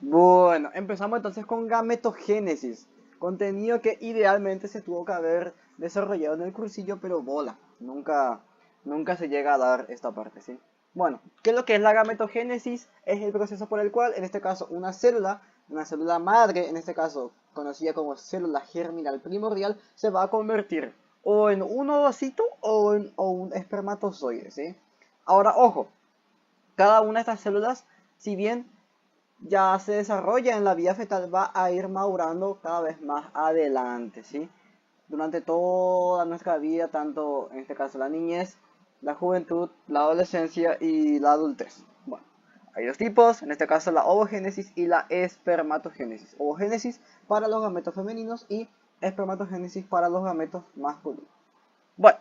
Bueno, empezamos entonces con gametogénesis, contenido que idealmente se tuvo que haber desarrollado en el cursillo, pero bola, nunca se llega a dar esta parte, ¿sí? Bueno, ¿qué es lo que es la gametogénesis? Es el proceso por el cual, en este caso, una célula madre, en este caso conocida como célula germinal primordial, se va a convertir o en un ovocito o un espermatozoide, ¿sí? Ahora, ojo, cada una de estas células, si bien ya se desarrolla en la vida fetal, va a ir madurando cada vez más adelante, ¿sí? Durante toda nuestra vida, tanto en este caso la niñez, la juventud, la adolescencia y la adultez. Bueno, hay dos tipos, en este caso la ovogénesis y la espermatogénesis. Ovogénesis para los gametos femeninos y espermatogénesis para los gametos masculinos. Bueno,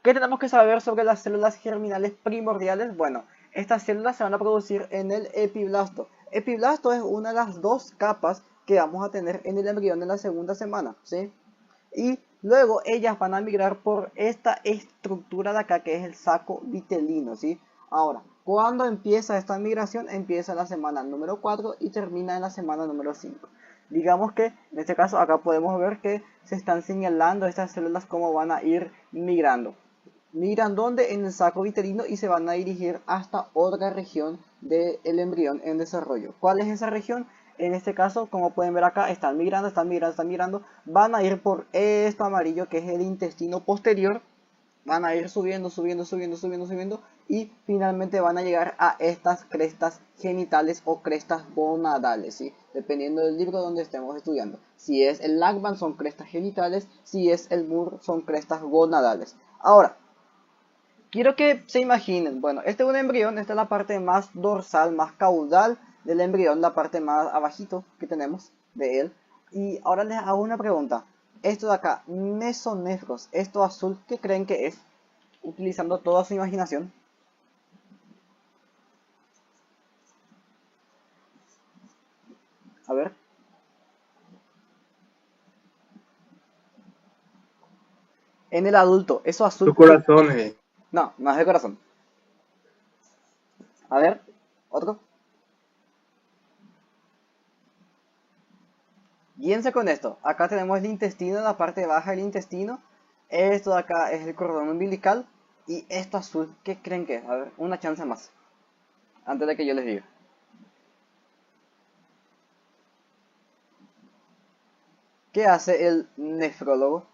¿qué tenemos que saber sobre las células germinales primordiales? Bueno, estas células se van a producir en el epiblasto. Epiblasto es una de las dos capas que vamos a tener en el embrión en la segunda semana, ¿sí? Y luego ellas van a migrar por esta estructura de acá que es el saco vitelino, ¿sí? Ahora, ¿cuándo empieza esta migración? Empieza en la semana número 4 y termina en la semana número 5. Digamos que en este caso acá podemos ver que se están señalando estas células cómo van a ir migrando. Migran donde en el saco vitelino y se van a dirigir hasta otra región del embrión en desarrollo. ¿Cuál es esa región? En este caso, como pueden ver acá, están migrando, van a ir por esto amarillo que es el intestino posterior, van a ir subiendo y finalmente van a llegar a estas crestas genitales o crestas gonadales, ¿sí? Dependiendo del libro donde estemos estudiando. Si es el Lachman son crestas genitales, si es el Moore son crestas gonadales. Ahora, quiero que se imaginen, bueno, este es un embrión, esta es la parte más dorsal, más caudal del embrión, la parte más abajito que tenemos de él. Y ahora les hago una pregunta. Esto de acá, mesonefros, esto azul, ¿qué creen que es? Utilizando toda su imaginación. A ver, en el adulto, eso Tu azul, ¿qué? corazón, No, no es el corazón. A ver, otro. Guíense con esto. Acá tenemos el intestino, la parte baja del intestino. Esto de acá es el cordón umbilical. Y esto azul, ¿qué creen que es? A ver, una chance más. Antes de que yo les diga. ¿Qué hace el nefrólogo?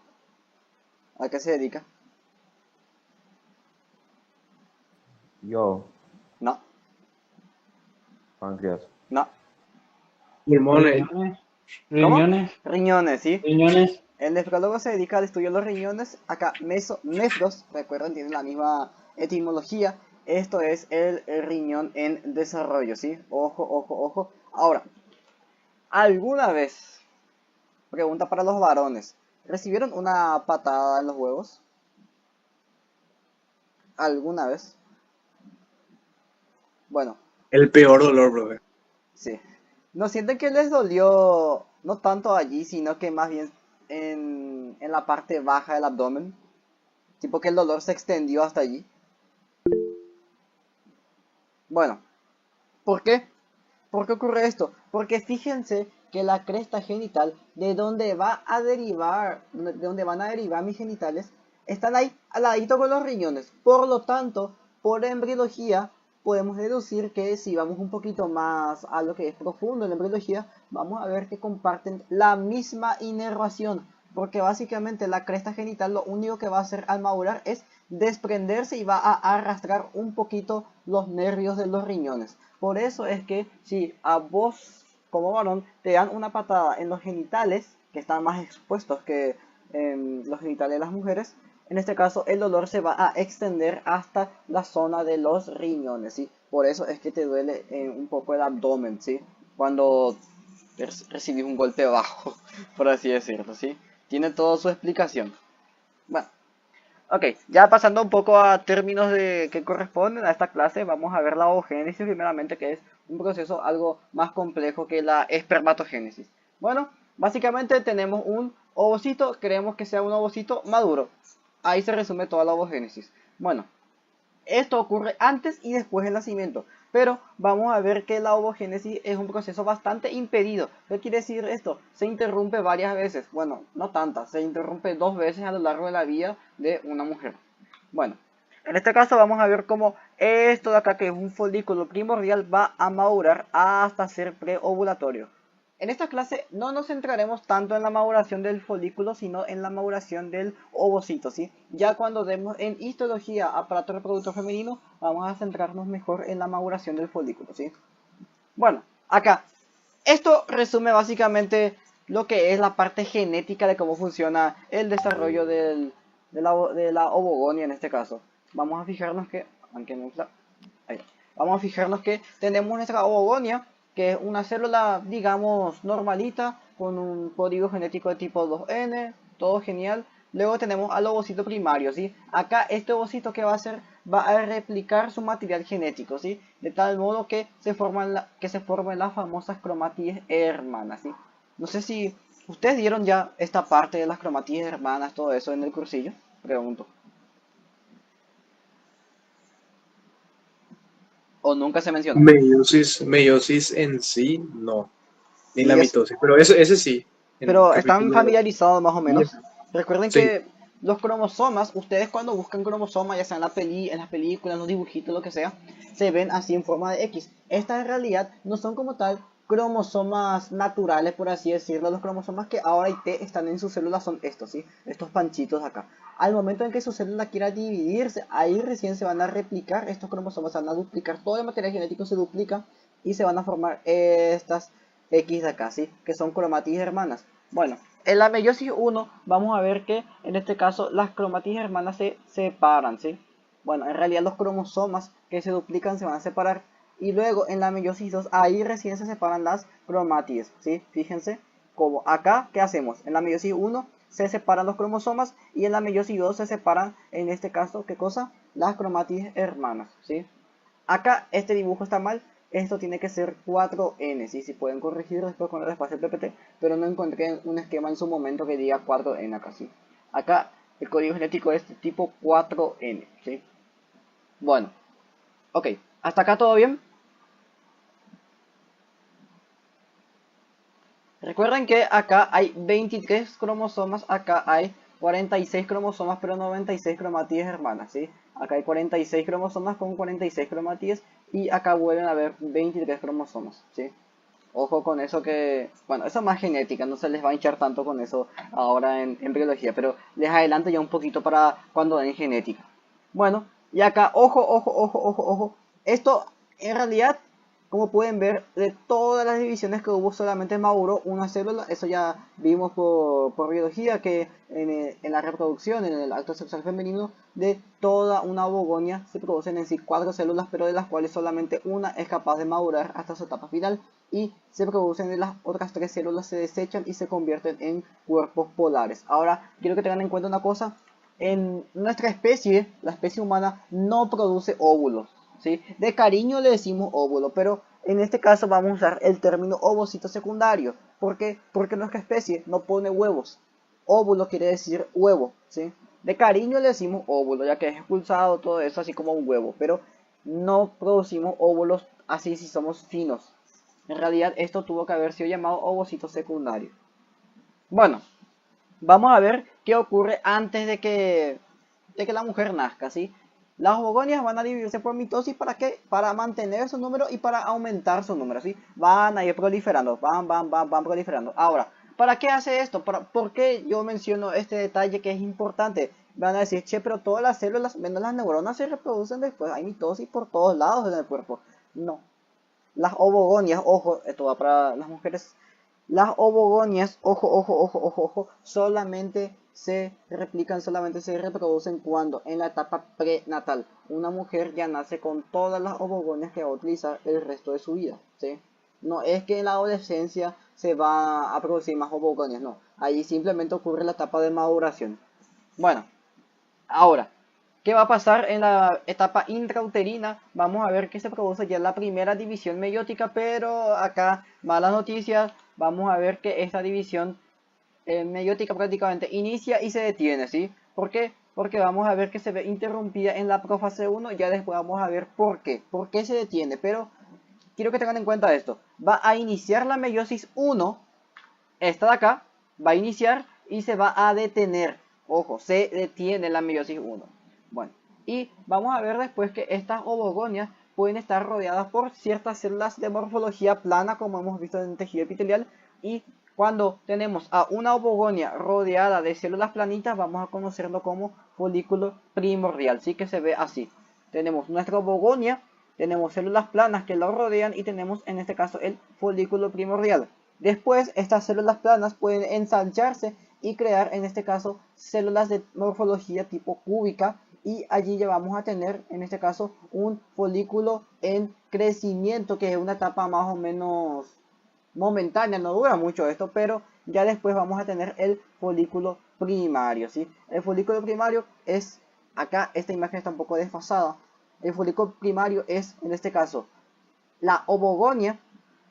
¿A qué se dedica? Yo, No, páncreas. no. pulmones. Riñones, ¿Cómo? riñones, Riñones, ¿sí? riñones. El nefrólogo se dedica al estudio de los riñones. Acá, nefros, recuerden, tienen la misma etimología. Esto es el riñón en desarrollo, ¿sí? Ojo, ojo, ojo. Ahora, ¿alguna vez, pregunta para los varones, recibieron una patada en los huevos? ¿Alguna vez? Bueno, El peor dolor, bro. sí. ¿No sienten que les dolió no tanto allí, sino que más bien en la parte baja del abdomen? Tipo que el dolor se extendió hasta allí. Bueno, ¿por qué? ¿Por qué ocurre esto? Porque fíjense que la cresta genital, de donde va a derivar, de donde van a derivar mis genitales, están ahí, al ladito con los riñones. Por lo tanto, por embriología, podemos deducir que si vamos un poquito más a lo que es profundo en la embriología, vamos a ver que comparten la misma inervación. Porque básicamente la cresta genital lo único que va a hacer al madurar es desprenderse y va a arrastrar un poquito los nervios de los riñones. Por eso es que si a vos como varón te dan una patada en los genitales, que están más expuestos que en los genitales de las mujeres, en este caso el dolor se va a extender hasta la zona de los riñones, ¿sí? Por eso es que te duele un poco el abdomen, ¿sí? Cuando recibís un golpe bajo, por así decirlo, ¿sí? Tiene toda su explicación. Bueno, ok, ya pasando un poco a términos de que corresponden a esta clase, vamos a ver la ovogénesis primeramente, que es un proceso algo más complejo que la espermatogénesis. Bueno, básicamente tenemos un ovocito, queremos que sea un ovocito maduro. Ahí se resume toda la ovogénesis. Bueno, esto ocurre antes y después del nacimiento. Pero vamos a ver que la ovogénesis es un proceso bastante impedido. ¿Qué quiere decir esto? Se interrumpe varias veces. Bueno, no tantas, se interrumpe 2 veces a lo largo de la vida de una mujer. Bueno, en este caso vamos a ver cómo esto de acá, que es un folículo primordial, va a madurar hasta ser preovulatorio. En esta clase no nos centraremos tanto en la maduración del folículo, sino en la maduración del ovocito, ¿sí? Ya cuando demos en histología aparato reproductor femenino, vamos a centrarnos mejor en la maduración del folículo, ¿sí? Bueno, acá, esto resume básicamente lo que es la parte genética de cómo funciona el desarrollo de la ovogonia en este caso. Vamos a fijarnos que, aunque no, ahí, vamos a fijarnos que tenemos nuestra ovogonia, que es una célula, digamos, normalita, con un código genético de tipo 2N, todo genial. Luego tenemos al ovocito primario, ¿sí? Acá este ovocito que va a hacer, va a replicar su material genético, ¿sí? De tal modo que se formen las famosas cromatíes hermanas, ¿sí? No sé si ustedes dieron ya esta parte de las cromatíes hermanas, todo eso en el cursillo, pregunto. O nunca se mencionó. Meiosis en sí, no. Ni la Sí, es, mitosis. Pero ese sí. En pero están capítulo familiarizados más o 10. menos. Recuerden Sí. que los cromosomas, ustedes cuando buscan cromosomas, ya sea en las películas, en los dibujitos, lo que sea, se ven así en forma de X. Estas en realidad no son como tal cromosomas naturales, por así decirlo. Los cromosomas que ahora y T están en sus células son estos, ¿sí? Estos panchitos acá. Al momento en que su célula quiera dividirse, ahí recién se van a replicar estos cromosomas, se van a duplicar, todo el material genético se duplica y se van a formar estas X de acá, ¿sí? Que son cromatías hermanas. Bueno, en la meiosis 1 vamos a ver que en este caso las cromatías hermanas se separan, ¿sí? Bueno, en realidad los cromosomas que se duplican se van a separar. Y luego en la meiosis 2 ahí recién se separan las cromatías, ¿sí? Fíjense, como acá, ¿qué hacemos? En la meiosis 1 se separan los cromosomas y en la meiosis 2 se separan, en este caso, ¿qué cosa? Las cromatías hermanas, ¿sí? Acá este dibujo está mal, esto tiene que ser 4N, ¿sí? Si pueden corregir después con el espacio PPT, pero no encontré un esquema en su momento que diga 4N acá, ¿sí? Acá el código genético es de tipo 4N, ¿sí? Bueno, ok, hasta acá todo bien. Recuerden que acá hay 23 cromosomas, acá hay 46 cromosomas, pero 96 cromatías hermanas, ¿sí? Acá hay 46 cromosomas con 46 cromatías y acá vuelven a haber 23 cromosomas, ¿sí? Ojo con eso que, bueno, eso es más genética, no se les va a hinchar tanto con eso ahora en biología, pero les adelanto ya un poquito para cuando den genética. Bueno, y acá, ojo, esto en realidad, como pueden ver, de todas las divisiones que hubo solamente maduró una célula, eso ya vimos por biología, que en la reproducción, en el acto sexual femenino, de toda una ovogonia se producen en sí 4 células, pero de las cuales solamente una es capaz de madurar hasta su etapa final, y se producen de las otras 3 células, se desechan y se convierten en cuerpos polares. Ahora, quiero que tengan en cuenta una cosa, en nuestra especie, la especie humana, no produce óvulos, ¿sí? De cariño le decimos óvulo, pero en este caso vamos a usar el término ovocito secundario. ¿Por qué? Porque nuestra especie no pone huevos. Óvulo quiere decir huevo, ¿sí? De cariño le decimos óvulo, ya que es expulsado todo eso así como un huevo, pero no producimos óvulos así si somos finos. En realidad esto tuvo que haber sido llamado ovocito secundario. Bueno, vamos a ver qué ocurre antes de que la mujer nazca, ¿sí? Las ovogonias van a dividirse por mitosis, ¿para qué? Para mantener su número y para aumentar su número, ¿sí? Van a ir proliferando, van proliferando. Ahora, ¿para qué hace esto? ¿Por qué yo menciono este detalle que es importante? Van a decir, che, pero todas las células, menos las neuronas, se reproducen después. Hay mitosis por todos lados en el cuerpo. No. Las ovogonias, ojo, esto va para las mujeres. Las ovogonias, ojo, solamente se replican, solamente se reproducen cuando en la etapa prenatal. Una mujer ya nace con todas las ovogonias que va a utilizar el resto de su vida, ¿sí? No es que en la adolescencia se va a producir más ovogonias, no. Ahí simplemente ocurre la etapa de maduración. Bueno, ahora, ¿qué va a pasar en la etapa intrauterina? Vamos a ver que se produce ya la primera división meiótica, pero acá malas noticias. Vamos a ver que esta división meiótica prácticamente inicia y se detiene, ¿sí? ¿Por qué? porque vamos a ver que se ve interrumpida en la profase 1, ya después vamos a ver por qué se detiene, pero quiero que tengan en cuenta esto. Va a iniciar la meiosis 1, esta de acá, va a iniciar y se va a detener. Ojo, se detiene la meiosis 1. Bueno, y vamos a ver después que estas ovogonias pueden estar rodeadas por ciertas células de morfología plana, como hemos visto en el tejido epitelial, y cuando tenemos a una ovogonia rodeada de células planitas, vamos a conocerlo como folículo primordial, ¿sí? Que se ve así. Tenemos nuestra ovogonia, tenemos células planas que lo rodean y tenemos en este caso el folículo primordial. Después, estas células planas pueden ensancharse y crear en este caso células de morfología tipo cúbica, y allí ya vamos a tener en este caso un folículo en crecimiento, que es una etapa más o menos momentánea, no dura mucho esto, pero ya después vamos a tener el folículo primario, ¿sí? El folículo primario es, acá esta imagen está un poco desfasada, el folículo primario es en este caso la ovogonia,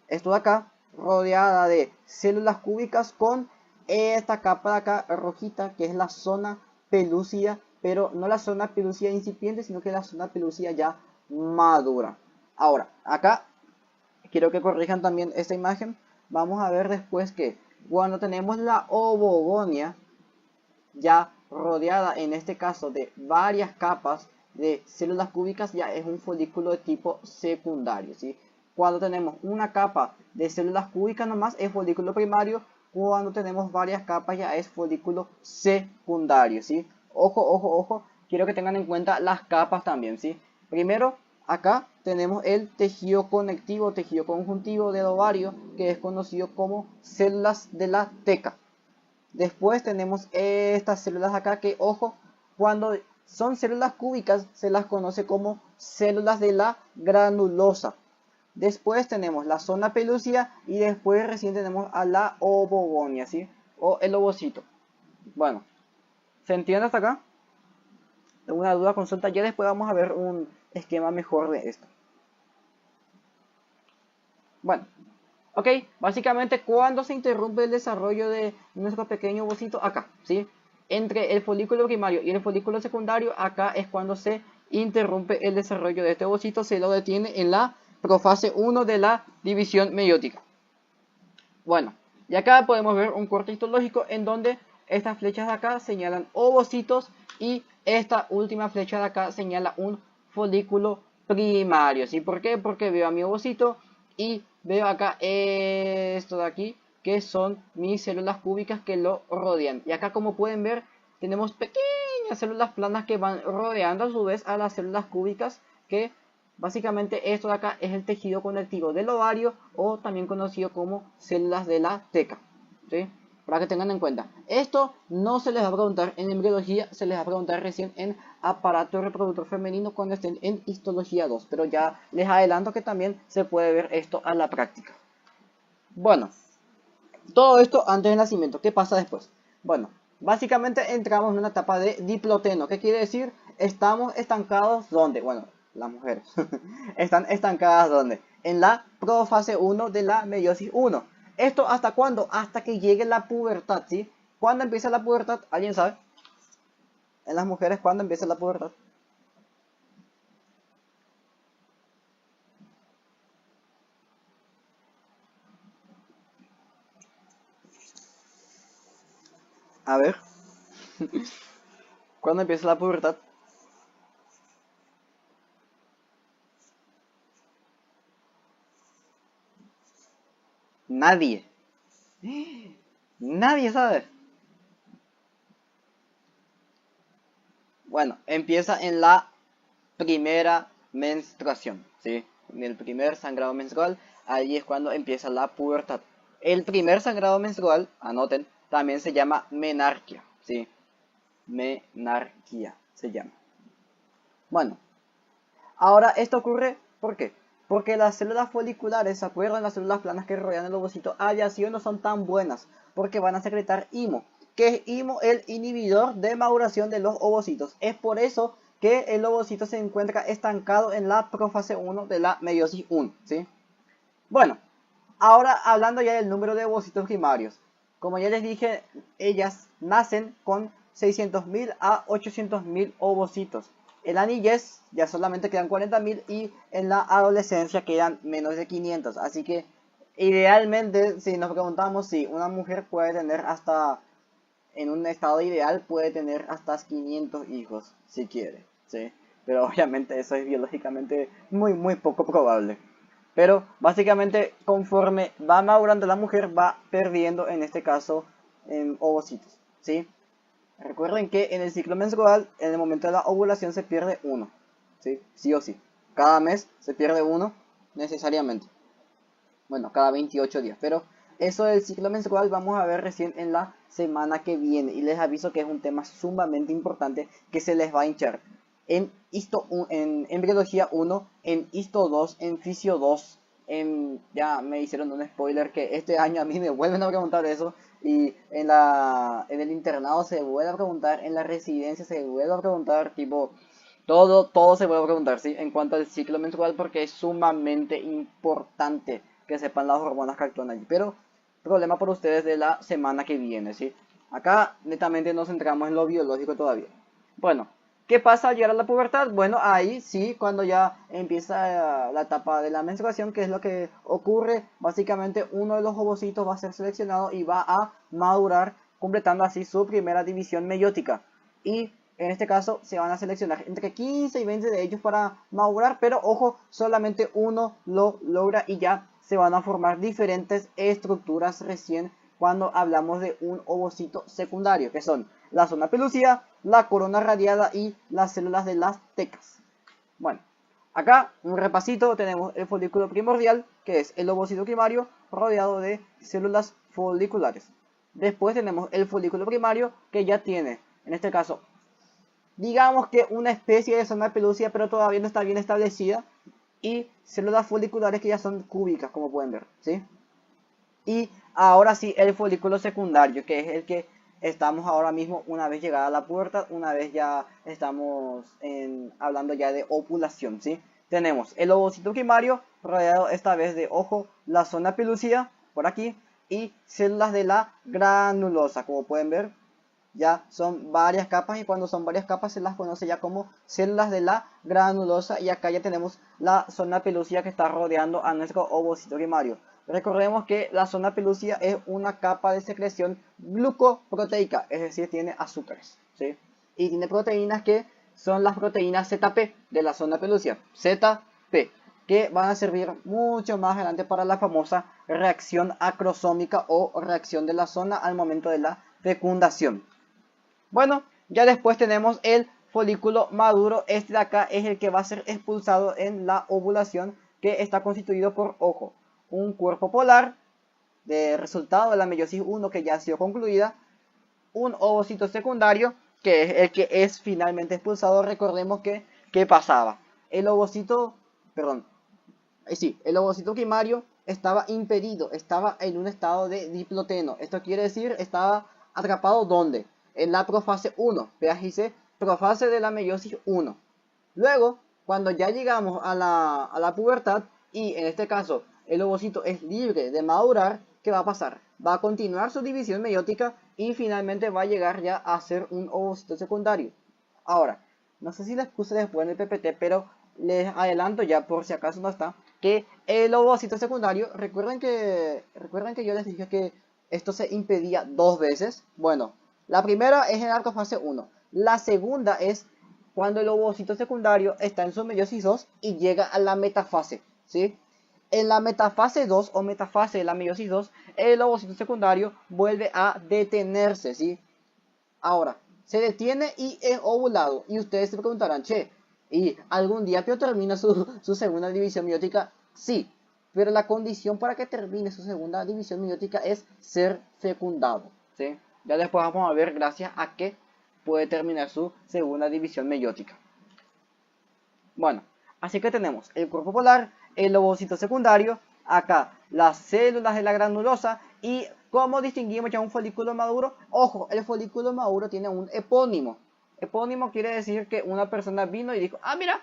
esto de acá, rodeada de células cúbicas con esta capa de acá rojita, que es la zona pelúcida, pero no la zona pelúcida incipiente, sino que la zona pelúcida ya madura. Ahora, acá quiero que corrijan también esta imagen. Vamos a ver después que cuando tenemos la ovogonia ya rodeada en este caso de varias capas de células cúbicas, ya es un folículo de tipo secundario, ¿sí? Cuando tenemos una capa de células cúbicas nomás es folículo primario, cuando tenemos varias capas ya es folículo secundario, ¿sí? Ojo, ojo, ojo, quiero que tengan en cuenta las capas también, ¿sí? Primero, acá tenemos el tejido conectivo, tejido conjuntivo del ovario, que es conocido como células de la teca. Después tenemos estas células acá que, ojo, cuando son células cúbicas se las conoce como células de la granulosa. Después tenemos la zona pelúcida y después recién tenemos a la ovogonia, ¿sí? O el ovocito. Bueno, ¿se entiende hasta acá? ¿Alguna duda? Consulta. Ya después vamos a ver un esquema mejor de esto. Bueno, ok, básicamente cuando se interrumpe el desarrollo de nuestro pequeño ovocito, acá, ¿sí? Entre el folículo primario y el folículo secundario, acá es cuando se interrumpe el desarrollo de este ovocito, se lo detiene en la profase 1 de la división meiótica. Bueno, y acá podemos ver un corte histológico en donde estas flechas de acá señalan ovocitos y esta última flecha de acá señala un folículo primario, ¿sí? ¿Por qué? Porque veo a mi ovocito y veo acá esto de aquí, que son mis células cúbicas que lo rodean. Y acá, como pueden ver, tenemos pequeñas células planas que van rodeando a su vez a las células cúbicas, que básicamente esto de acá es el tejido conectivo del ovario, o también conocido como células de la teca, ¿sí? Para que tengan en cuenta. Esto no se les va a preguntar en embriología, se les va a preguntar recién en aparato reproductor femenino cuando estén en histología 2. Pero ya les adelanto que también se puede ver esto a la práctica. Bueno, todo esto antes del nacimiento. ¿Qué pasa después? Bueno, básicamente entramos en una etapa de diploteno. ¿Qué quiere decir? Estamos estancados, ¿dónde? Bueno, las mujeres están estancadas, ¿dónde? En la profase 1 de la meiosis 1. ¿Esto hasta cuándo? Hasta que llegue la pubertad, ¿sí? ¿Cuándo empieza la pubertad? ¿Alguien sabe? En las mujeres, ¿cuándo empieza la pubertad? A ver. ¿Cuándo empieza la pubertad? Nadie. Nadie sabe. Bueno, empieza en la primera menstruación, ¿sí? En el primer sangrado menstrual, ahí es cuando empieza la pubertad. El primer sangrado menstrual, anoten, también se llama menarquia, ¿sí? Menarquia se llama. Bueno, ahora esto ocurre, ¿por qué? Porque las células foliculares, ¿se acuerdan? Las células planas que rodean el ovocito, sí no son tan buenas, porque van a secretar himo. ¿Qué es himo? El inhibidor de maduración de los ovocitos. Es por eso que el ovocito se encuentra estancado en la profase 1 de la meiosis 1, ¿sí? Bueno, ahora hablando ya del número de ovocitos primarios. Como ya les dije, ellas nacen con 600.000 a 800.000 ovocitos. En la niñez ya solamente quedan 40.000 y en la adolescencia quedan menos de 500. Así que idealmente, si nos preguntamos si una mujer puede tener hasta, en un estado ideal, puede tener hasta 500 hijos, si quiere, ¿sí? Pero obviamente eso es biológicamente muy poco probable. Pero básicamente conforme va madurando la mujer va perdiendo en este caso ovocitos, ¿sí? Recuerden que en el ciclo menstrual, en el momento de la ovulación se pierde uno, ¿sí? Sí o sí. Cada mes se pierde uno necesariamente. Bueno, cada 28 días. Pero eso del ciclo menstrual vamos a ver recién en la semana que viene. Y les aviso que es un tema sumamente importante que se les va a hinchar. En embriología 1, en histo 2, en fisio 2. Ya me hicieron un spoiler que este año a mí me vuelven a preguntar eso. Y en el internado se vuelve a preguntar, en la residencia se vuelve a preguntar, tipo, todo se vuelve a preguntar, ¿sí? En cuanto al ciclo menstrual, porque es sumamente importante que sepan las hormonas que actúan allí. Pero, problema por ustedes de la semana que viene, ¿sí? Acá, netamente, nos centramos en lo biológico todavía. Bueno, ¿qué pasa al llegar a la pubertad? Bueno, ahí sí, cuando ya empieza la etapa de la menstruación, que es lo que ocurre, básicamente uno de los ovocitos va a ser seleccionado y va a madurar, completando así su primera división meiótica. Y en este caso se van a seleccionar entre 15 y 20 de ellos para madurar, pero ojo, solamente uno lo logra y ya se van a formar diferentes estructuras recién cuando hablamos de un ovocito secundario, que son la zona pelúcida, la corona radiada y las células de las tecas. Bueno, acá un repasito, tenemos el folículo primordial, que es el ovocito primario rodeado de células foliculares. Después tenemos el folículo primario, que ya tiene, en este caso, digamos que una especie de zona pelúcida, pero todavía no está bien establecida, y células foliculares que ya son cúbicas, como pueden ver, ¿sí? Y ahora sí, el folículo secundario, que es el que estamos ahora mismo una vez llegada a la pubertad, una vez ya estamos hablando ya de ovulación, ¿sí? Tenemos el ovocito primario, rodeado esta vez de, ojo, la zona pelúcida, por aquí, y células de la granulosa, como pueden ver, ya son varias capas y cuando son varias capas se las conoce ya como células de la granulosa y acá ya tenemos la zona pelúcida que está rodeando a nuestro ovocito primario. Recordemos que la zona pelúcida es una capa de secreción glucoproteica, es decir, tiene azúcares, ¿sí? Y tiene proteínas que son las proteínas ZP de la zona pelúcida, ZP, que van a servir mucho más adelante para la famosa reacción acrosómica o reacción de la zona al momento de la fecundación. Bueno, ya después tenemos el folículo maduro. Este de acá es el que va a ser expulsado en la ovulación, que está constituido por, ojo, un cuerpo polar de resultado de la meiosis 1 que ya ha sido concluida, un ovocito secundario que es el que es finalmente expulsado. Recordemos que, ¿qué pasaba? El ovocito, perdón, el ovocito primario estaba impedido, estaba en un estado de diploteno. Esto quiere decir, estaba atrapado ¿dónde? En la profase 1, fíjense, profase de la meiosis 1. Luego, cuando ya llegamos a la pubertad, y en este caso el ovocito es libre de madurar, ¿qué va a pasar? Va a continuar su división meiótica y finalmente va a llegar ya a ser un ovocito secundario. Ahora, no sé si les puse después en el PPT, pero les adelanto ya por si acaso no está, que el ovocito secundario, recuerden que yo les dije que esto se impedía dos veces. Bueno, la primera es en la fase 1. La segunda es cuando el ovocito secundario está en su meiosis 2 y llega a la metafase, ¿sí? En la metafase 2 o metafase de la meiosis 2, el ovocito secundario vuelve a detenerse, ¿sí? Ahora, se detiene y es ovulado. Y ustedes se preguntarán, che, ¿y algún día Pio termina su segunda división meiótica? Sí, pero la condición para que termine su segunda división meiótica es ser fecundado, ¿sí? Ya después vamos a ver gracias a qué puede terminar su segunda división meiótica. Bueno, así que tenemos el cuerpo polar, el ovocito secundario, acá las células de la granulosa y ¿cómo distinguimos ya un folículo maduro? Ojo, el folículo maduro tiene un epónimo. Epónimo quiere decir que una persona vino y dijo, ah, mira,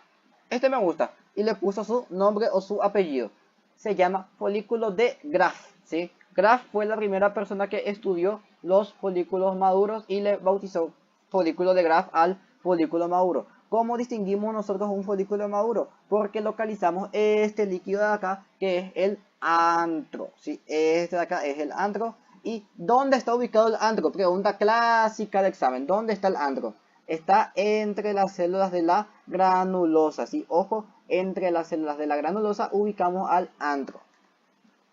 este me gusta, y le puso su nombre o su apellido. Se llama folículo de Graf, ¿sí? Graf fue la primera persona que estudió los folículos maduros y le bautizó folículo de Graf al folículo maduro. ¿Cómo distinguimos nosotros un folículo maduro? Porque localizamos este líquido de acá, que es el antro, ¿sí? Este de acá es el antro. ¿Y dónde está ubicado el antro? Pregunta clásica de examen. ¿Dónde está el antro? Está entre las células de la granulosa, ¿sí? Ojo, entre las células de la granulosa ubicamos al antro.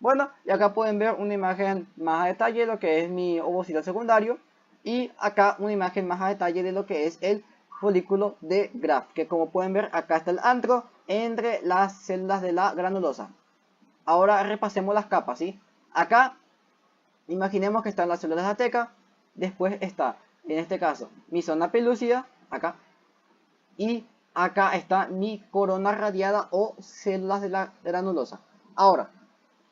Bueno, y acá pueden ver una imagen más a detalle de lo que es mi ovocito secundario. Y acá una imagen más a detalle de lo que es el folículo de Graf. Que como pueden ver, acá está el antro entre las células de la granulosa. Ahora repasemos las capas, ¿sí? Acá, imaginemos que están las células de la teca. Después está, en este caso, mi zona pelúcida, acá. Y acá está mi corona radiada o células de la granulosa. Ahora,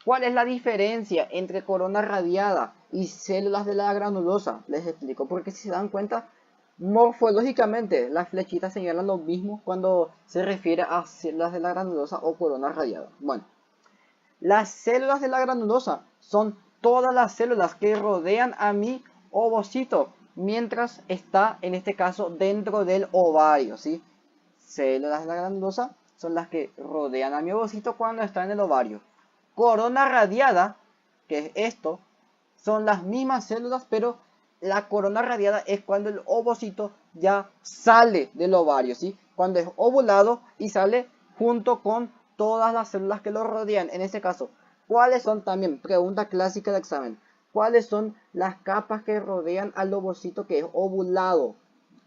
¿cuál es la diferencia entre corona radiada y células de la granulosa? Les explico, porque si se dan cuenta, morfológicamente las flechitas señalan lo mismo cuando se refiere a células de la granulosa o corona radiada. Bueno, las células de la granulosa son todas las células que rodean a mi ovocito mientras está, en este caso, dentro del ovario, ¿sí? Células de la granulosa son las que rodean a mi ovocito cuando está en el ovario. Corona radiada, que es esto, son las mismas células, pero la corona radiada es cuando el ovocito ya sale del ovario, ¿sí? Cuando es ovulado y sale junto con todas las células que lo rodean. En este caso, ¿cuáles son también? Pregunta clásica de examen. ¿Cuáles son las capas que rodean al ovocito que es ovulado?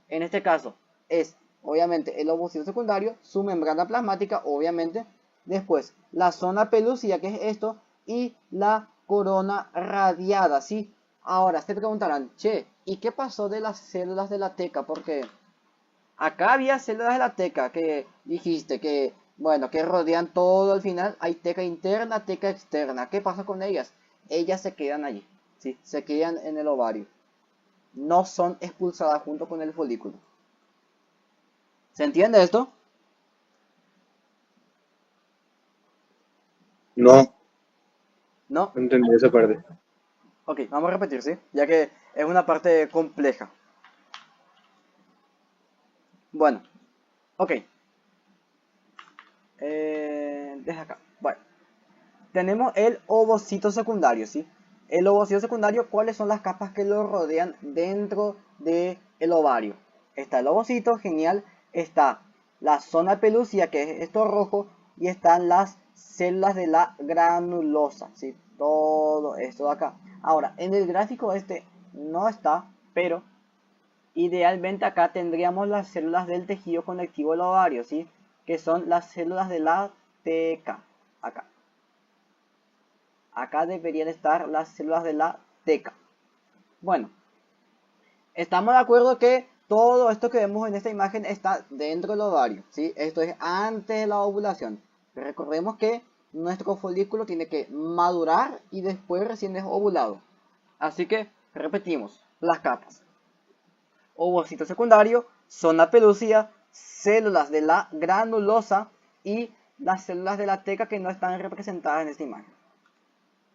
En este caso, es obviamente el ovocito secundario, su membrana plasmática, obviamente. Después, la zona pelúcida, que es esto, y la corona radiada, ¿sí? Ahora, se preguntarán, che, ¿y qué pasó de las células de la teca? Porque acá había células de la teca que dijiste que, bueno, que rodean todo al final. Hay teca interna, teca externa. ¿Qué pasa con ellas? Ellas se quedan allí, ¿sí? Se quedan en el ovario. No son expulsadas junto con el folículo. ¿Se entiende esto? No, ¿No? no entendí esa parte. Ok, vamos a repetir, ¿sí? Ya que es una parte compleja. Bueno, ok. Deja acá. Bueno, tenemos el ovocito secundario, ¿sí? El ovocito secundario, ¿cuáles son las capas que lo rodean dentro del ovario? Está el ovocito, genial. Está la zona pelúcida, que es esto rojo. Y están las células de la granulosa, ¿sí? Todo esto de acá. Ahora, en el gráfico este no está, pero idealmente acá tendríamos las células del tejido conectivo del ovario, ¿sí? Que son las células de la teca. Acá. Acá deberían estar las células de la teca. Bueno, estamos de acuerdo que todo esto que vemos en esta imagen está dentro del ovario, ¿sí? Esto es antes de la ovulación. Recordemos que nuestro folículo tiene que madurar y después recién es ovulado. Así que repetimos las capas. Ovocito secundario, zona pelúcida, células de la granulosa y las células de la teca que no están representadas en esta imagen.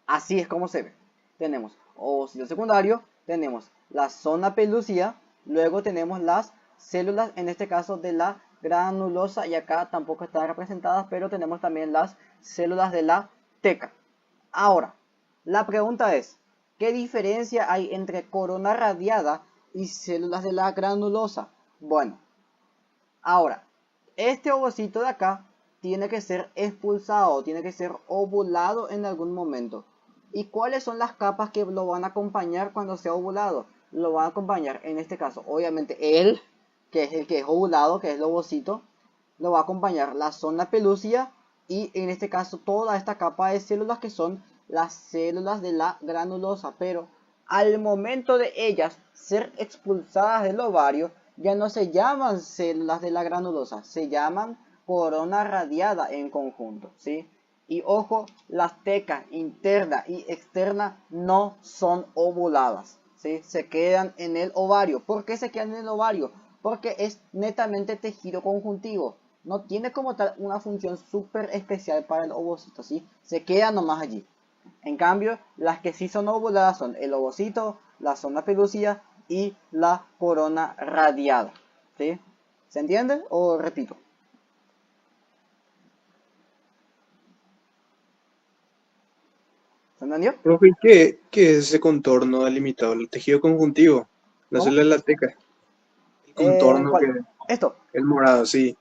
Así es como se ve. Tenemos ovocito secundario, tenemos la zona pelúcida, luego tenemos las células, en este caso de la granulosa, y acá tampoco están representadas, pero tenemos también las células de la teca. Ahora, la pregunta es, ¿qué diferencia hay entre corona radiada y células de la granulosa? Bueno, ahora, este ovocito de acá tiene que ser expulsado, tiene que ser ovulado en algún momento. ¿Y cuáles son las capas que lo van a acompañar cuando sea ovulado? Lo van a acompañar, en este caso, obviamente él, que es el que es ovulado, que es el ovocito, lo va a acompañar la zona pelúcida y en este caso toda esta capa de células que son las células de la granulosa. Pero al momento de ellas ser expulsadas del ovario, ya no se llaman células de la granulosa, se llaman corona radiada en conjunto, ¿sí? Y ojo, las tecas interna y externa no son ovuladas, ¿sí? Se quedan en el ovario. ¿Por qué se quedan en el ovario? Porque es netamente tejido conjuntivo. No tiene como tal una función súper especial para el ovocito, ¿sí? Se queda nomás allí. En cambio, las que sí son ovuladas son el ovocito, la zona pelúcida y la corona radiada, ¿sí? ¿Se entiende o repito? ¿Se entendió? Profe, ¿qué es ese contorno delimitado? El tejido conjuntivo, la ¿Cómo? célula de la teca, el contorno ¿Cuál? que Esto. el morado, sí.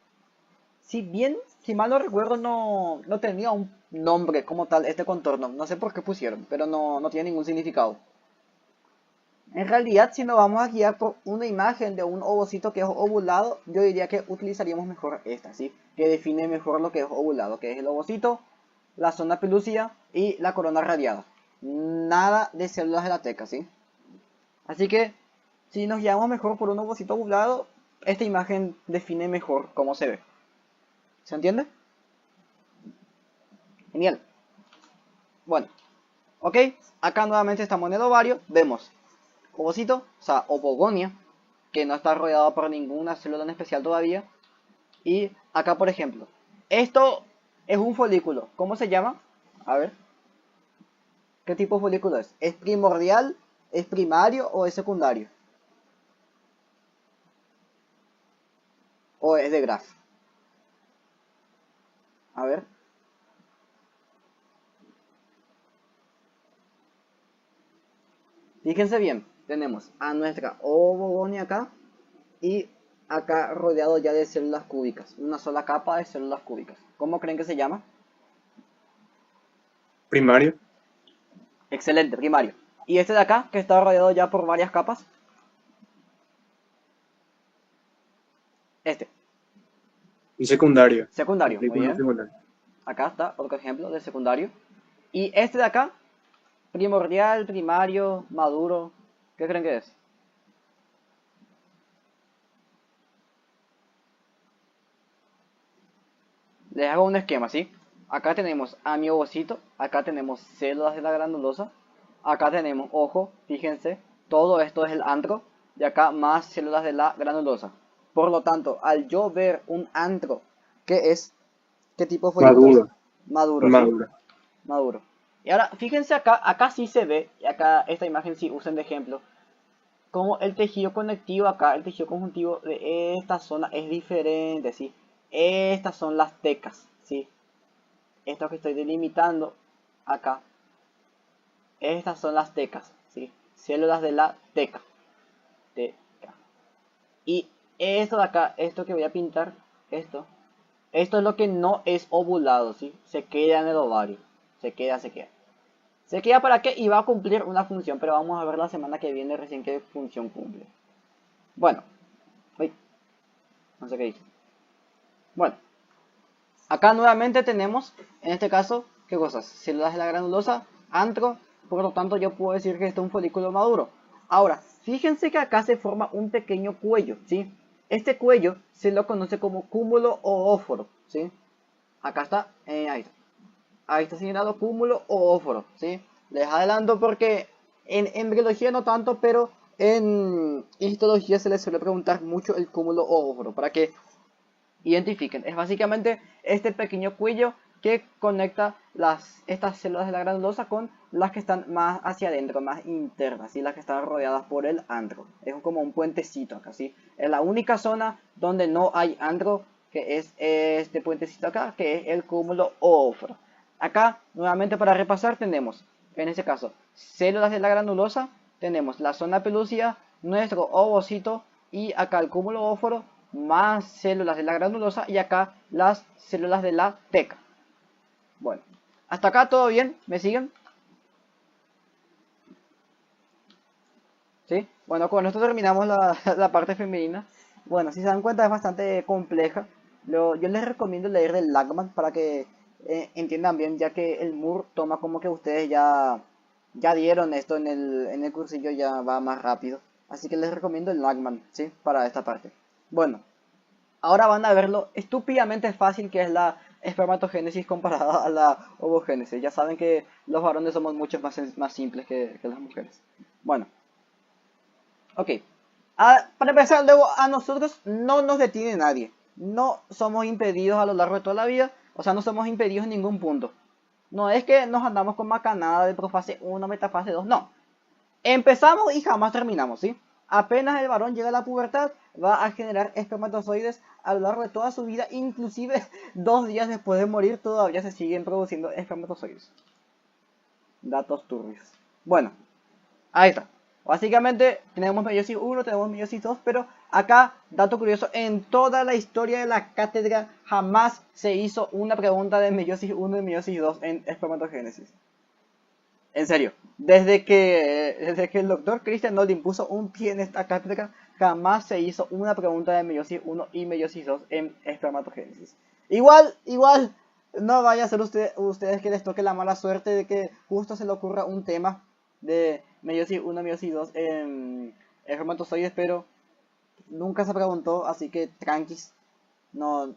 Si bien, si mal no recuerdo, no tenía un nombre como tal este contorno. No sé por qué pusieron, pero no tiene ningún significado. En realidad, si nos vamos a guiar por una imagen de un ovocito que es ovulado, yo diría que utilizaríamos mejor esta, ¿sí? Que define mejor lo que es ovulado, que es el ovocito, la zona pelúcida y la corona radiada. Nada de células de la teca, ¿sí? Así que, si nos guiamos mejor por un ovocito ovulado, esta imagen define mejor cómo se ve. ¿Se entiende? Genial. Bueno, ok. Acá nuevamente estamos en el ovario. Vemos ovocito, o sea, ovogonia, que no está rodeado por ninguna célula en especial todavía. Y acá, por ejemplo, esto es un folículo. ¿Cómo se llama? A ver, ¿qué tipo de folículo es? ¿Es primordial? ¿Es primario o es secundario? ¿O es de Graf? A ver. Fíjense bien, tenemos a nuestra ovogonia acá y acá rodeado ya de células cúbicas, una sola capa de células cúbicas. ¿Cómo creen que se llama? Primario, Excelente, primario. Y este de acá, que está rodeado ya por varias capas, este, y secundario, secundario, muy folículo bien. secundario. Acá está otro ejemplo de secundario. Y este de acá, primordial, primario, maduro, ¿qué creen que es? Les hago un esquema, ¿sí? Acá tenemos a mi ovocito, acá tenemos células de la granulosa, acá tenemos, ojo, fíjense, todo esto es el antro, y acá más células de la granulosa. Por lo tanto, al yo ver un antro, ¿qué es? ¿Qué tipo de folículo es? Maduro, Maduro, ¿sí? madura. Maduro. Y ahora, fíjense acá, acá sí se ve, y acá esta imagen sí usen de ejemplo, como el tejido conectivo acá, el tejido conjuntivo de esta zona es diferente, ¿sí? Estas son las tecas, ¿sí? Esto que estoy delimitando acá, estas son las tecas, ¿sí? Células de la teca. Teca. Y esto de acá, esto que voy a pintar, esto es lo que no es ovulado, ¿sí? Se queda en el ovario. Se queda. ¿Se queda para qué? Y va a cumplir una función, pero vamos a ver la semana que viene recién qué función cumple. Bueno, uy, no sé qué dice. Bueno, acá nuevamente tenemos, en este caso, ¿qué cosas? Células de la granulosa, antro, por lo tanto yo puedo decir que este es un folículo maduro. Ahora, fíjense que acá se forma un pequeño cuello, ¿sí? Este cuello se lo conoce como cúmulo o óforo, ¿sí? Acá está, ahí está. Ahí está señalado cúmulo o óforo, ¿sí? Les adelanto porque en embriología no tanto, pero en histología se les suele preguntar mucho el cúmulo o óforo, para que identifiquen. Es básicamente este pequeño cuello que conecta estas células de la granulosa con las que están más hacia adentro, más internas, y las que están rodeadas por el antro. Es como un puentecito acá, ¿sí? Es la única zona donde no hay antro, que es este puentecito acá, que es el cúmulo óforo. Acá, nuevamente para repasar, tenemos, en este caso, células de la granulosa, tenemos la zona pelúcida, nuestro ovocito, y acá el cúmulo óforo, más células de la granulosa, y acá las células de la teca. Bueno, hasta acá todo bien, ¿me siguen? ¿Sí? Bueno, con esto terminamos la parte femenina. Bueno, si se dan cuenta es bastante compleja. Yo les recomiendo leer del Lagman para que entiendan bien, ya que el Moore toma como que ustedes ya dieron esto en el cursillo, ya va más rápido. Así que les recomiendo el Lagman, ¿sí? Para esta parte. Bueno, ahora van a ver lo estúpidamente fácil que es la espermatogénesis comparada a la ovogénesis. Ya saben que los varones somos mucho más simples que las mujeres. Bueno, ok. Para empezar, luego a nosotros no nos detiene nadie. No somos impedidos a lo largo de toda la vida. O sea, no somos impedidos en ningún punto. No es que nos andamos con macanada de profase 1, metafase 2. No. Empezamos y jamás terminamos, ¿sí? Apenas el varón llega a la pubertad, va a generar espermatozoides a lo largo de toda su vida, inclusive 2 días después de morir todavía se siguen produciendo espermatozoides. Datos turbios. Bueno, ahí está. Básicamente tenemos meiosis 1, tenemos meiosis 2, pero acá, dato curioso, en toda la historia de la cátedra jamás se hizo una pregunta de meiosis 1 y meiosis 2 en espermatogénesis. En serio, desde que el doctor Christian Noll impuso un pie en esta cátedra, jamás se hizo una pregunta de meiosis 1 y meiosis 2 en espermatogénesis. Igual, no vaya a ser ustedes que les toque la mala suerte de que justo se le ocurra un tema de meiosis 1, meiosis 2 en espermatozoides, pero nunca se preguntó, así que tranquis, no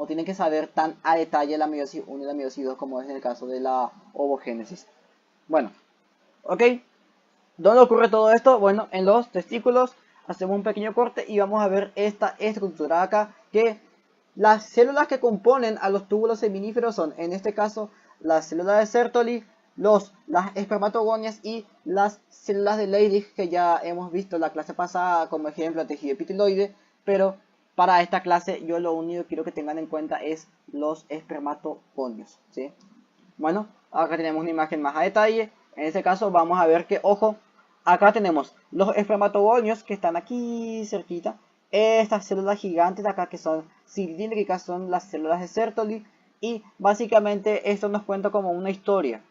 tienen que saber tan a detalle la meiosis 1 y la meiosis 2 como es en el caso de la ovogénesis. Bueno, ok, ¿dónde ocurre todo esto? Bueno, en los testículos. Hacemos un pequeño corte y vamos a ver esta estructura acá, que las células que componen a los túbulos seminíferos son, en este caso, las células de Sertoli, las espermatogonias y las células de Leydig, que ya hemos visto en la clase pasada como ejemplo tejido epiteloide, pero para esta clase yo lo único que quiero que tengan en cuenta es los espermatogonios, ¿sí? Bueno, acá tenemos una imagen más a detalle. En este caso vamos a ver que, ojo, acá tenemos los espermatogonios que están aquí cerquita. Estas células gigantes de acá que son cilíndricas son las células de Sertoli. Y básicamente esto nos cuenta como una historia.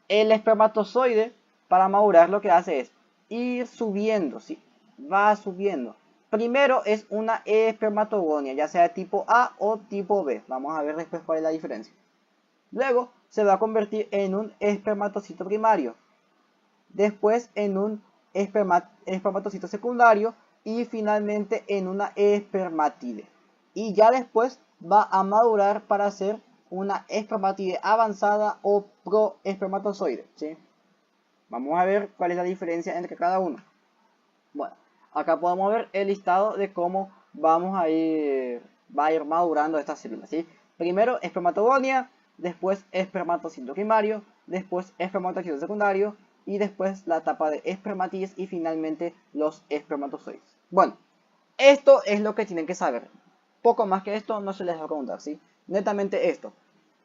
El espermatozoide, para madurar, lo que hace es ir subiendo, ¿sí? Va subiendo. Primero es una espermatogonia, ya sea de tipo A o tipo B. Vamos a ver después cuál es la diferencia. Luego se va a convertir en un espermatocito primario. Después en un espermatocito secundario. Y finalmente en una espermatide. Y ya después va a madurar para ser una espermatide avanzada o proespermatozoide, ¿sí? Vamos a ver cuál es la diferencia entre cada uno. Bueno, acá podemos ver el listado de cómo va a ir madurando estas células, ¿sí? Primero espermatogonia, después espermatocito primario, después espermatocito secundario y después la etapa de espermatides y finalmente los espermatozoides. Bueno, esto es lo que tienen que saber. Poco más que esto no se les va a preguntar, ¿sí? Netamente esto.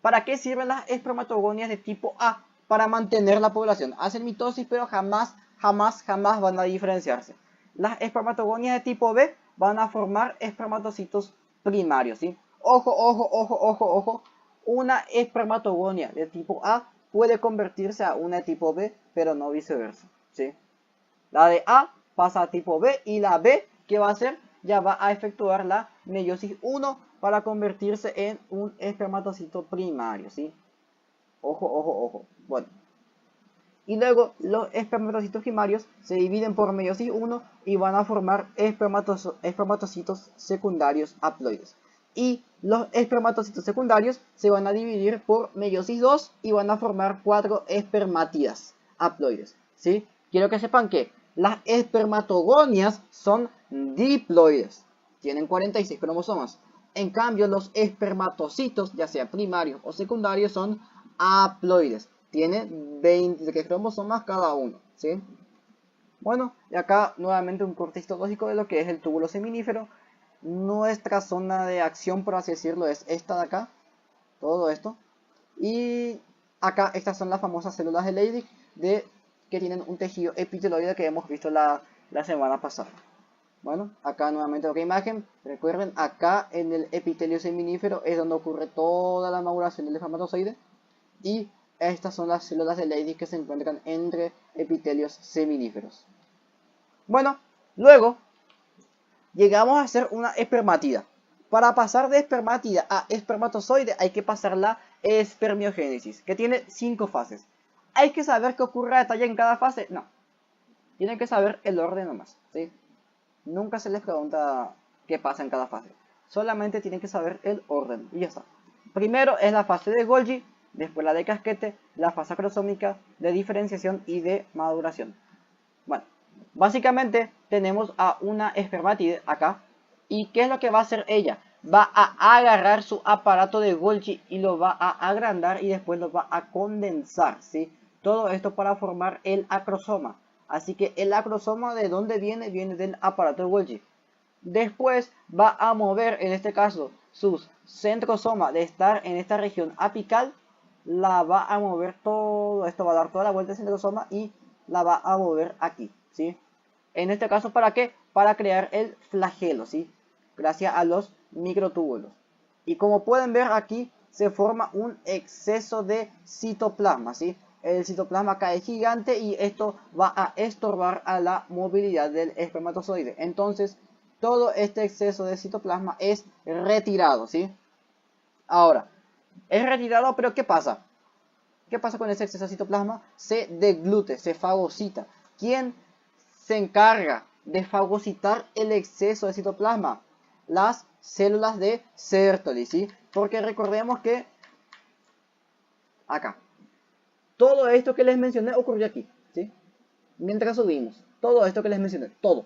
¿Para qué sirven las espermatogonias de tipo A? Para mantener la población. Hacen mitosis, pero jamás van a diferenciarse. Las espermatogonias de tipo B van a formar espermatocitos primarios, ¿sí? Ojo. Una espermatogonia de tipo A puede convertirse a una de tipo B, pero no viceversa, ¿sí? La de A pasa a tipo B y la B, ¿qué va a hacer? Ya va a efectuar la meiosis 1 para convertirse en un espermatocito primario, ¿sí? Ojo. Bueno. Y luego los espermatocitos primarios se dividen por meiosis 1 y van a formar espermatocitos secundarios haploides. Y los espermatocitos secundarios se van a dividir por meiosis 2 y van a formar 4 espermátidas haploides, ¿sí? Quiero que sepan que las espermatogonias son diploides, tienen 46 cromosomas. En cambio, los espermatocitos, ya sea primarios o secundarios, son haploides. Tiene 23 cromosomas cada uno, ¿sí? Bueno, y acá nuevamente un corte histológico de lo que es el túbulo seminífero. Nuestra zona de acción, por así decirlo, es esta de acá. Todo esto. Y acá estas son las famosas células de Leydig que tienen un tejido epiteloide que hemos visto la semana pasada. Bueno, acá nuevamente otra imagen. Recuerden, acá en el epitelio seminífero es donde ocurre toda la maduración del espermatozoide. Y estas son las células de Leydig que se encuentran entre epitelios seminíferos. Bueno, luego llegamos a hacer una espermatida. Para pasar de espermatida a espermatozoide hay que pasar la espermiogénesis, que tiene 5 fases. ¿Hay que saber qué ocurre a detalle en cada fase? No. Tienen que saber el orden nomás, ¿sí? Nunca se les pregunta qué pasa en cada fase. Solamente tienen que saber el orden y ya está. Primero es la fase de Golgi, después la de casquete, la fase acrosómica, de diferenciación y de maduración. Bueno, básicamente tenemos a una espermatide acá. ¿Y qué es lo que va a hacer ella? Va a agarrar su aparato de Golgi y lo va a agrandar y después lo va a condensar, ¿sí? Todo esto para formar el acrosoma. Así que el acrosoma, ¿de dónde viene? Viene del aparato de Golgi. Después va a mover, en este caso, sus centrosomas de estar en esta región apical, la va a mover todo esto, va a dar toda la vuelta al centrosoma y la va a mover aquí, ¿sí? En este caso, ¿para qué? Para crear el flagelo, ¿sí? Gracias a los microtúbulos. Y como pueden ver aquí, se forma un exceso de citoplasma, ¿sí? El citoplasma cae gigante y esto va a estorbar a la movilidad del espermatozoide. Entonces, todo este exceso de citoplasma es retirado, ¿sí? Ahora, es retirado, pero ¿qué pasa? ¿Qué pasa con ese exceso de citoplasma? Se deglute, se fagocita. ¿Quién se encarga de fagocitar el exceso de citoplasma? Las células de Sertoli, ¿sí? Porque recordemos que acá, todo esto que les mencioné ocurrió aquí, ¿sí? Mientras subimos, todo esto que les mencioné, todo.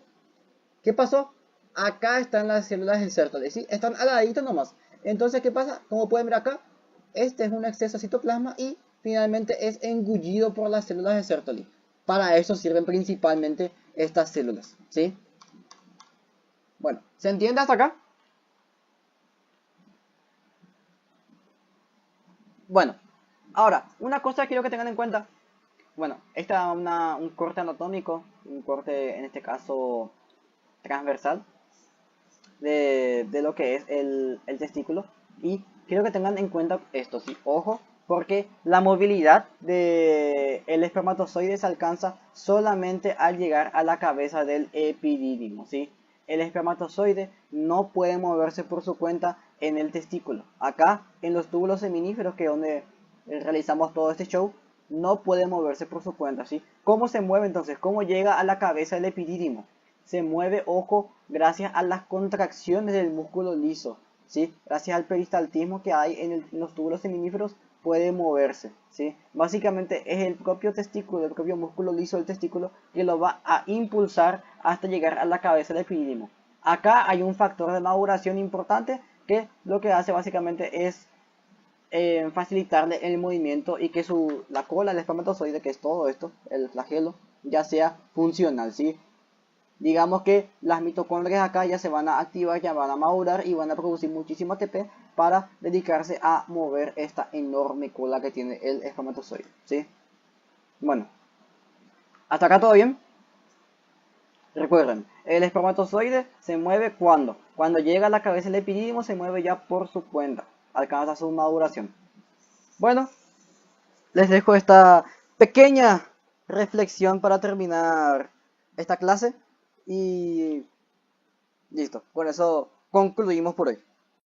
¿Qué pasó? Acá están las células de Sertoli, ¿sí? Están al ladito nomás. Entonces, ¿qué pasa? Como pueden ver acá, este es un exceso de citoplasma y finalmente es engullido por las células de Sertoli. Para eso sirven principalmente estas células, ¿sí? Bueno, ¿se entiende hasta acá? Bueno, ahora, una cosa que quiero que tengan en cuenta. Bueno, esta es un corte anatómico, un corte en este caso transversal de lo que es el testículo. Y quiero que tengan en cuenta esto, sí, ojo, porque la movilidad del espermatozoide se alcanza solamente al llegar a la cabeza del epidídimo, ¿sí? El espermatozoide no puede moverse por su cuenta en el testículo. Acá, en los túbulos seminíferos, que es donde realizamos todo este show, no puede moverse por su cuenta, ¿sí? ¿Cómo se mueve entonces? ¿Cómo llega a la cabeza del epidídimo? Se mueve, ojo, gracias a las contracciones del músculo liso, ¿sí? Gracias al peristaltismo que hay en los túbulos seminíferos, puede moverse, ¿sí? Básicamente es el propio testículo, el propio músculo liso del testículo que lo va a impulsar hasta llegar a la cabeza del epidídimo. Acá hay un factor de maduración importante que lo que hace básicamente es facilitarle el movimiento y que la cola del espermatozoide, que es todo esto, el flagelo, ya sea funcional, ¿sí? Digamos que las mitocondrias acá ya se van a activar, ya van a madurar y van a producir muchísimo ATP para dedicarse a mover esta enorme cola que tiene el espermatozoide, ¿sí? Bueno, hasta acá todo bien. Recuerden, el espermatozoide se mueve cuando llega a la cabeza del epidídimo, se mueve ya por su cuenta, alcanza su maduración. Bueno, les dejo esta pequeña reflexión para terminar esta clase y listo, con eso concluimos por hoy.